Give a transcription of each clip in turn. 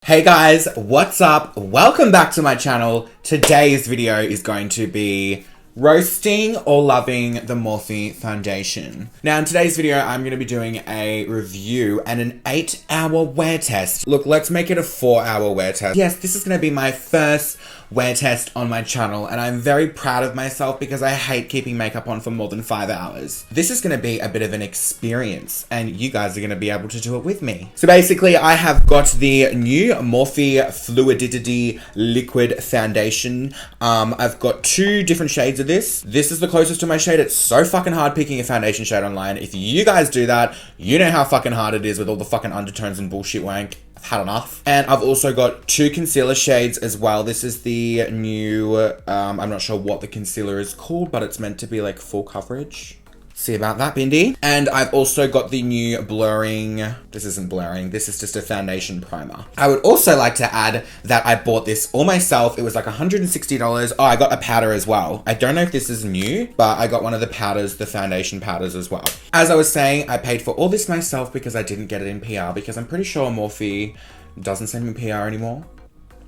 Hey guys, what's up? Welcome back to my channel. Today's video is going to be roasting or loving the Morphe foundation. Now in today's video, I'm going to be doing a review and an 8-hour wear test. Look, let's make it a 4-hour wear test. Yes, this is going to be my first wear test on my channel and I'm very proud of myself because I hate keeping makeup on for more than 5 hours. This is going to be a bit of an experience and you guys are going to be able to do it with me. So basically I have got the new Morphe Fluidity liquid foundation. I've got 2 different shades of this. This is the closest to my shade. It's so fucking hard picking a foundation shade online. If you guys do that, you know how fucking hard it is with all the fucking undertones and bullshit wank. I've had enough. And I've also got 2 concealer shades as well. This is the new, I'm not sure what the concealer is called, but it's meant to be like full coverage. See about that, Bindi. And I've also got the new blurring, this isn't blurring, this is just a foundation primer. I would also like to add that I bought this all myself. It was like $160. Oh, I got a powder as well. I don't know if this is new, but I got one of the powders, the foundation powders as well. As I was saying, I paid for all this myself because I didn't get it in PR because I'm pretty sure Morphe doesn't send me PR anymore.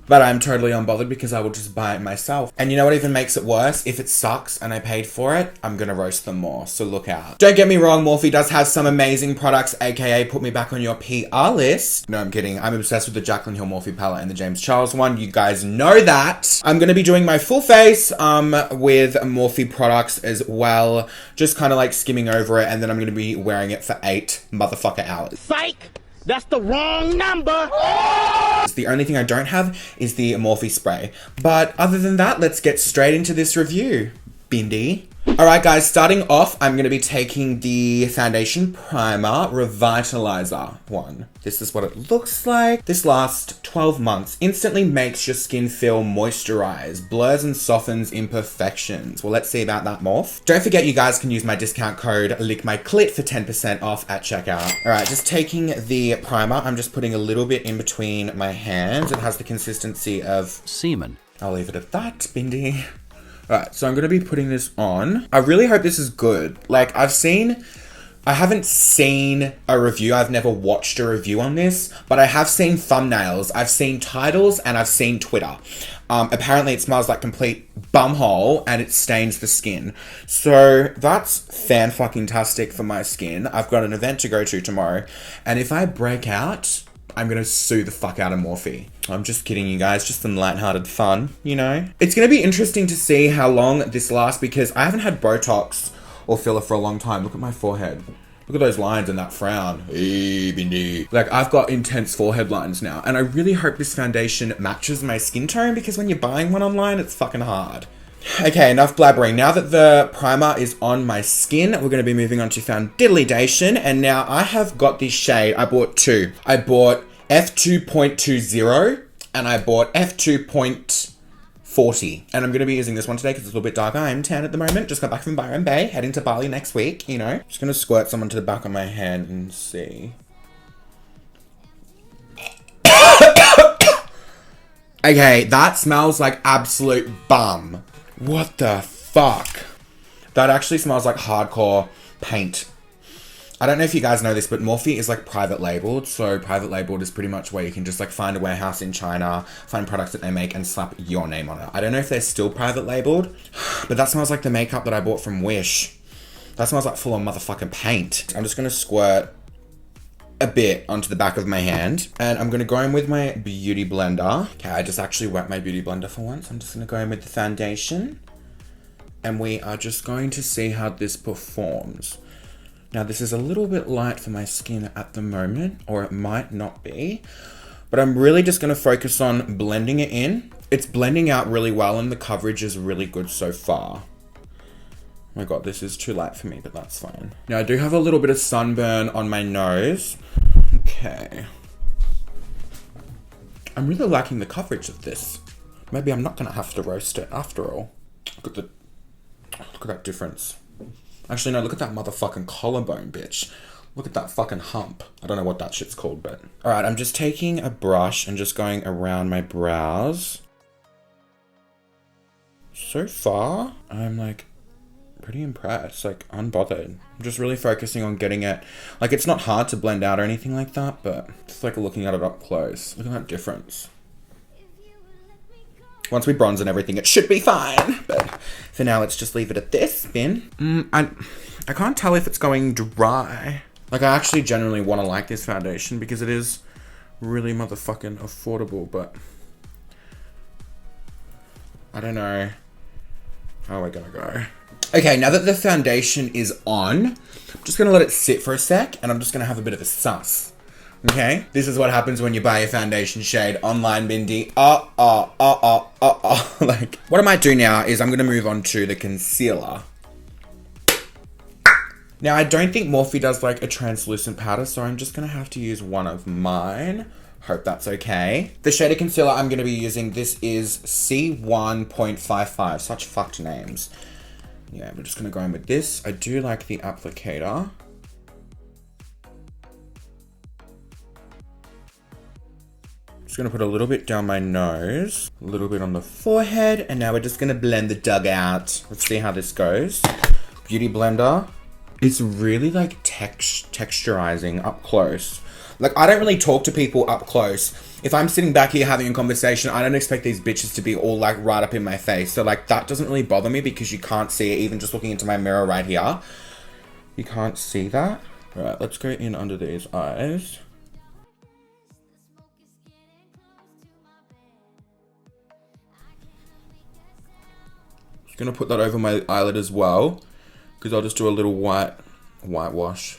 But I'm totally unbothered because I will just buy it myself. And you know what even makes it worse? If it sucks and I paid for it, I'm gonna roast them more, so look out. Don't get me wrong, Morphe does have some amazing products, aka put me back on your PR list. No, I'm kidding. I'm obsessed with the Jaclyn Hill Morphe palette and the James Charles one. You guys know that. I'm gonna be doing my full face with Morphe products as well. Just kind of like skimming over it, and then I'm gonna be wearing it for 8 motherfucker hours. Psych! That's the wrong number! The only thing I don't have is the Morphe spray. But other than that, let's get straight into this review. Bindi. Alright guys, starting off, I'm going to be taking the foundation primer revitalizer one. This is what it looks like. This lasts 12 months. Instantly makes your skin feel moisturized, blurs and softens imperfections. Well, let's see about that, Morphe. Don't forget you guys can use my discount code LICKMYCLIT for 10% off at checkout. Alright, just taking the primer, I'm just putting a little bit in between my hands. It has the consistency of semen. I'll leave it at that, Bindi. Alright, so I'm going to be putting this on. I really hope this is good. Like, I haven't seen a review. I've never watched a review on this, but I have seen thumbnails. I've seen titles and I've seen Twitter. Apparently it smells like complete bumhole and it stains the skin. So that's fan-fucking-tastic for my skin. I've got an event to go to tomorrow. And if I break out, I'm gonna sue the fuck out of Morphe. I'm just kidding, you guys. Just some lighthearted fun, you know? It's gonna be interesting to see how long this lasts because I haven't had Botox or filler for a long time. Look at my forehead. Look at those lines and that frown. Hey, Bindi. Like, I've got intense forehead lines now. And I really hope this foundation matches my skin tone because when you're buying one online, it's fucking hard. Okay, enough blabbering. Now that the primer is on my skin, we're going to be moving on to foundation. And now I have got this shade. I bought 2. I bought F2.20 and I bought F2.40. And I'm going to be using this one today because it's a little bit darker. I'm tan at the moment. Just got back from Byron Bay, heading to Bali next week, you know. Just going to squirt some onto the back of my hand and see. Okay, that smells like absolute bum. What the fuck? That actually smells like hardcore paint. I don't know if you guys know this, but Morphe is like private labeled. So private labeled is pretty much where you can just like find a warehouse in China, find products that they make and slap your name on it. I don't know if they're still private labeled, but that smells like the makeup that I bought from Wish. That smells like full on motherfucking paint. I'm just gonna squirt a bit onto the back of my hand and I'm gonna go in with my beauty blender. Okay, I just actually wet my beauty blender for once. I'm just gonna go in with the foundation and we are just going to see how this performs. Now this is a little bit light for my skin at the moment, or it might not be, but I'm really just gonna focus on blending it in. It's blending out really well and the coverage is really good so far. Oh my god, this is too light for me, but that's fine. Now I do have a little bit of sunburn on my nose. Okay. I'm really liking the coverage of this. Maybe I'm not gonna have to roast it after all. Look at that difference. Actually, no, look at that motherfucking collarbone, bitch. Look at that fucking hump. I don't know what that shit's called, but... Alright, I'm just taking a brush and just going around my brows. So far, I'm like pretty impressed, like unbothered. I'm just really focusing on getting it, like it's not hard to blend out or anything like that, but just like looking at it up close. Look at that difference. Once we bronze and everything, it should be fine. But for now, let's just leave it at this bin. I can't tell if it's going dry. Like I actually genuinely want to like this foundation because it is really motherfucking affordable, but I don't know how we're gonna go. Okay, now that the foundation is on, I'm just gonna let it sit for a sec and I'm just gonna have a bit of a suss. Okay? This is what happens when you buy a foundation shade online, Bindi. Like, what I might do now is I'm gonna move on to the concealer. Now, I don't think Morphe does like a translucent powder, so I'm just gonna have to use one of mine. Hope that's okay. The shade of concealer I'm gonna be using, this is C1.55. Such fucked names. Yeah, we're just gonna go in with this. I do like the applicator. Just gonna put a little bit down my nose, a little bit on the forehead, and now we're just gonna blend the dug out. Let's see how this goes. Beauty blender. It's really like texturizing up close. Like, I don't really talk to people up close. If I'm sitting back here having a conversation, I don't expect these bitches to be all like right up in my face. So like that doesn't really bother me because you can't see it even just looking into my mirror right here. You can't see that. All right, let's go in under these eyes. Just gonna put that over my eyelid as well, because I'll just do a little whitewash.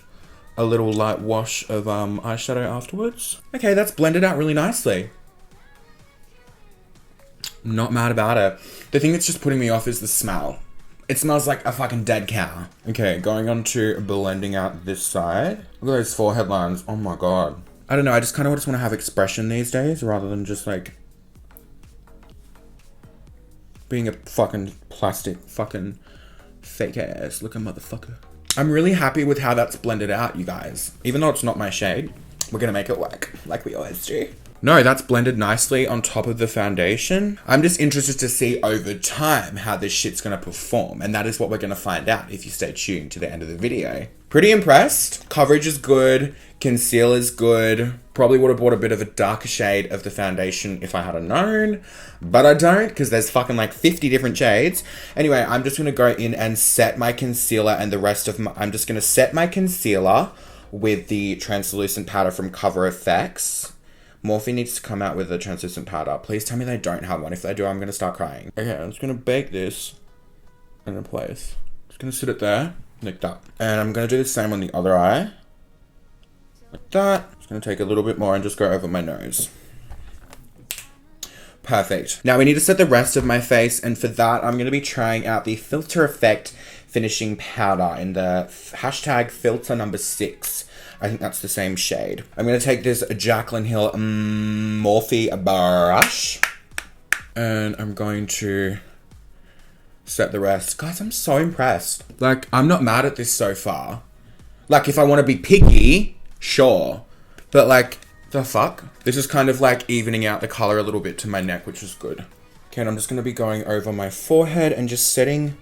A little light wash of eyeshadow afterwards. Okay, that's blended out really nicely. I'm not mad about it. The thing that's just putting me off is the smell. It smells like a fucking dead cow. Okay, going on to blending out this side. Look at those forehead lines. Oh my god. I don't know, I just kind of just want to have expression these days rather than just like being a fucking plastic fucking fake ass looking motherfucker. I'm really happy with how that's blended out, you guys. Even though it's not my shade, we're gonna make it work like we always do. No, that's blended nicely on top of the foundation. I'm just interested to see over time how this shit's gonna perform, and that is what we're gonna find out if you stay tuned to the end of the video. Pretty impressed. Coverage is good. Concealer is good. Probably would have bought a bit of a darker shade of the foundation if I had known, but I don't, because there's fucking like 50 different shades. Anyway, I'm just gonna go in and set my concealer and the rest of my, I'm just gonna set my concealer with the translucent powder from Cover FX. Morphe needs to come out with a translucent powder. Please tell me they don't have one. If they do, I'm gonna start crying. Okay, I'm just gonna bake this in a place. Just gonna sit it there, like that. And I'm gonna do the same on the other eye. Like that. Just gonna take a little bit more and just go over my nose. Perfect. Now we need to set the rest of my face, and for that, I'm gonna be trying out the Filter Effect Finishing Powder in the hashtag filter number 6. I think that's the same shade. I'm gonna take this Jaclyn Hill Morphe brush, and I'm going to set the rest. Guys, I'm so impressed. Like, I'm not mad at this so far. Like, if I want to be picky, sure. But like, the fuck? This is kind of like evening out the color a little bit to my neck, which is good. Okay, and I'm just gonna be going over my forehead and just setting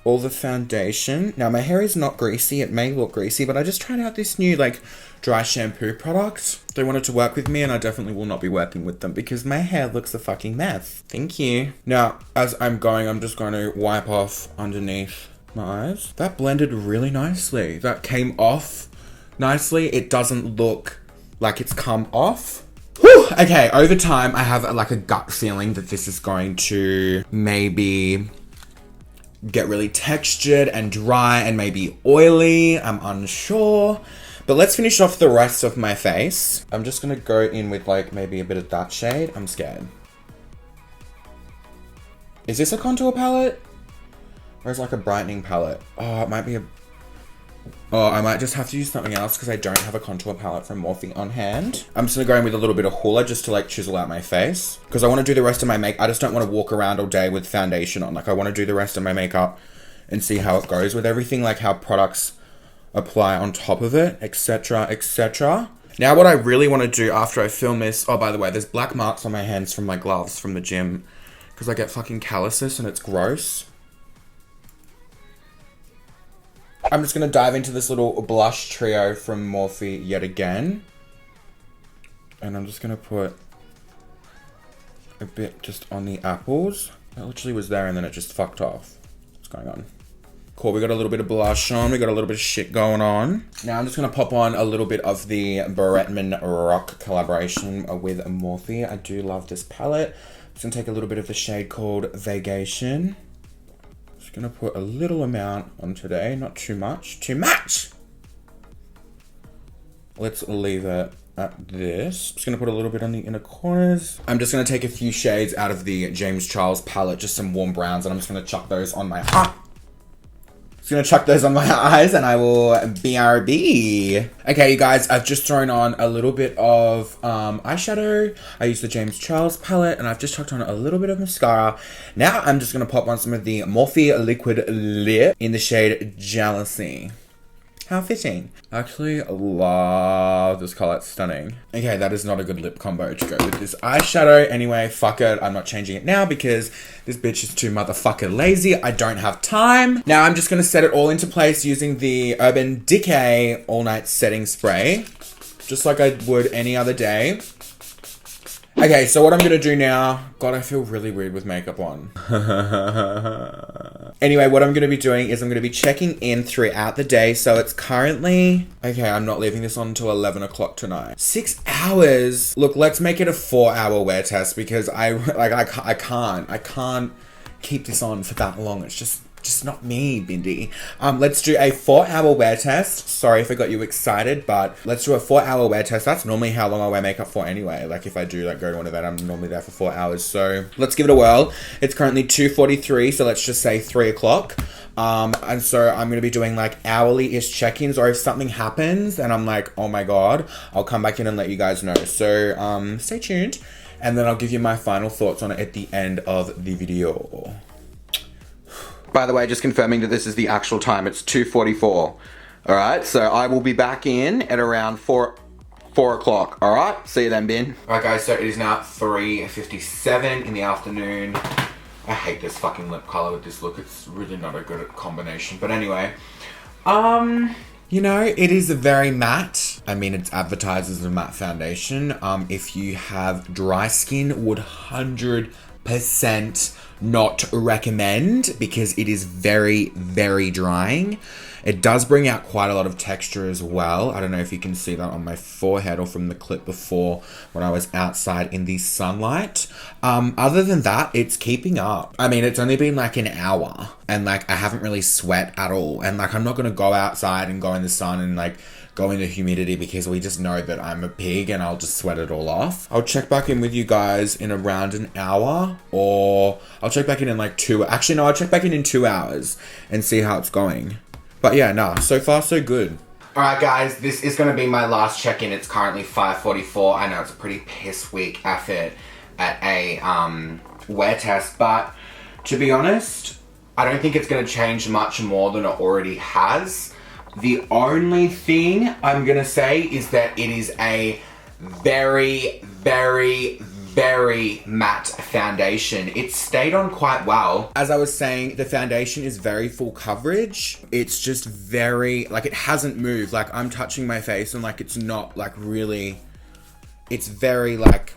all the foundation. Now, my hair is not greasy. It may look greasy, but I just tried out this new like dry shampoo product. They wanted to work with me, and I definitely will not be working with them because my hair looks a fucking mess. Thank you. Now, as I'm going, I'm just going to wipe off underneath my eyes. That blended really nicely. That came off nicely. It doesn't look like it's come off. Whew. Okay, over time, I have like a gut feeling that this is going to maybe get really textured and dry and maybe oily. I'm unsure. But let's finish off the rest of my face. I'm just gonna go in with like maybe a bit of that shade. I'm scared. Is this a contour palette? Or is it like a brightening palette? Oh, it might be a... Oh, I might just have to use something else because I don't have a contour palette from Morphe on hand. I'm just gonna go in with a little bit of Hoola just to like chisel out my face. Because I want to do the rest of my makeup. I just don't want to walk around all day with foundation on. Like, I want to do the rest of my makeup and see how it goes with everything. Like how products apply on top of it, etc, etc. Now what I really want to do after I film this... Oh, by the way, there's black marks on my hands from my gloves from the gym. Because I get fucking calluses and it's gross. I'm just going to dive into this little blush trio from Morphe yet again. And I'm just going to put a bit just on the apples. That literally was there and then it just fucked off. What's going on? Cool, we got a little bit of blush on, we got a little bit of shit going on. Now I'm just gonna pop on a little bit of the Bretman Rock collaboration with Morphe. I do love this palette. I'm just gonna take a little bit of the shade called Vacation. Just gonna put a little amount on today, not too much. Too much! Let's leave it at this. Just gonna put a little bit on the inner corners. I'm just gonna take a few shades out of the James Charles palette, just some warm browns, and I'm just gonna chuck those on my Just gonna chuck those on my eyes and I will BRB. Okay, you guys, I've just thrown on a little bit of eyeshadow. I used the James Charles palette and I've just chucked on a little bit of mascara. Now I'm just gonna pop on some of the Morphe Liquid Lip in the shade Jealousy. How fitting. I actually love this color, it's stunning. Okay, that is not a good lip combo to go with this eyeshadow. Anyway, fuck it, I'm not changing it now because this bitch is too motherfucker lazy. I don't have time. Now I'm just gonna set it all into place using the Urban Decay All Night Setting Spray. Just like I would any other day. Okay, so what I'm gonna do now, God, I feel really weird with makeup on. Anyway, what I'm gonna be doing is I'm gonna be checking in throughout the day. So it's currently, okay, I'm not leaving this on until 11 o'clock tonight. 6 hours. Look, let's make it a 4-hour wear test because I can't keep this on for that long. It's just not me, Bindi. Let's do a 4-hour wear test. Sorry if I got you excited, but let's do a 4-hour wear test. That's normally how long I wear makeup for anyway. Like if I do like go to an event, I'm normally there for 4 hours. So let's give it a whirl. It's currently 2:43, so let's just say 3 o'clock. And so I'm going to be doing like hourly-ish check-ins, or if something happens and I'm like, oh my God, I'll come back in and let you guys know. So stay tuned. And then I'll give you my final thoughts on it at the end of the video. By the way, just confirming that this is the actual time. It's 2:44. All right, so I will be back in at around 4 o'clock. All right, see you then, Bin. All right, guys, so it is now 3:57 in the afternoon. I hate this fucking lip color with this look. It's really not a good combination. But anyway, you know, it is a very matte. I mean, it's advertised as a matte foundation. If you have dry skin, would 100% not recommend because it is very, very drying. It does bring out quite a lot of texture as well. I don't know if you can see that on my forehead or from the clip before when I was outside in the sunlight. Other than that, it's keeping up. I mean, it's only been like an hour and like I haven't really sweat at all. And like, I'm not going to go outside and go in the sun and like go in the humidity because we just know that I'm a pig and I'll just sweat it all off. I'll check back in with you guys in around an hour, or I'll check back in like actually no, I'll check back in 2 hours and see how it's going. But yeah, nah, so far so good. Alright guys, this is going to be my last check-in. It's currently 5:44. I know it's a pretty piss weak effort at a wear test, but to be honest, I don't think it's going to change much more than it already has. The only thing I'm going to say is that it is a very, very, very matte foundation. It stayed on quite well. As I was saying, the foundation is very full coverage. It's just very, like, it hasn't moved. Like, I'm touching my face and like it's not like really, it's very like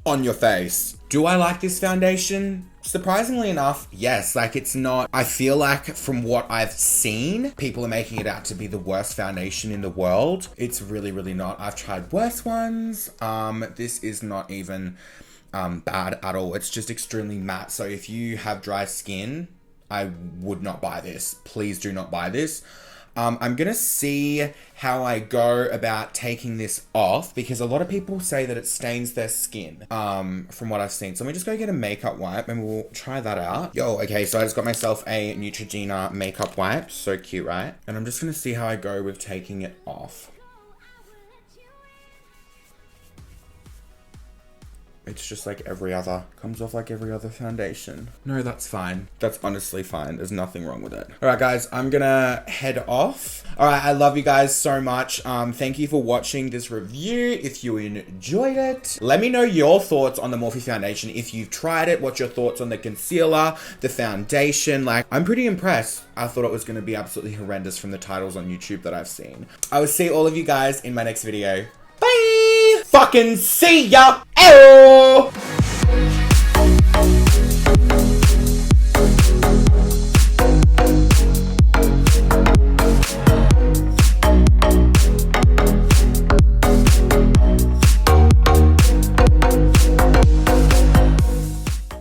on your face. Do I like this foundation? Surprisingly enough, yes. Like, it's not, I feel like from what I've seen, people are making it out to be the worst foundation in the world. It's really, really not. I've tried worse ones. This is not even bad at all. It's just extremely matte. So if you have dry skin, I would not buy this. Please do not buy this. I'm gonna see how I go about taking this off because a lot of people say that it stains their skin, from what I've seen. So let me just go get a makeup wipe and we'll try that out. Yo, okay, so I just got myself a Neutrogena makeup wipe. So cute, right? And I'm just gonna see how I go with taking it off. It's just like every other. Comes off like every other foundation. No, that's fine. That's honestly fine. There's nothing wrong with it. All right, guys, I'm gonna head off. All right, I love you guys so much. Thank you for watching this review. If you enjoyed it, let me know your thoughts on the Morphe foundation. If you've tried it, what's your thoughts on the concealer, the foundation? Like, I'm pretty impressed. I thought it was gonna be absolutely horrendous from the titles on YouTube that I've seen. I will see all of you guys in my next video. Bye! Fucking see ya! Ew!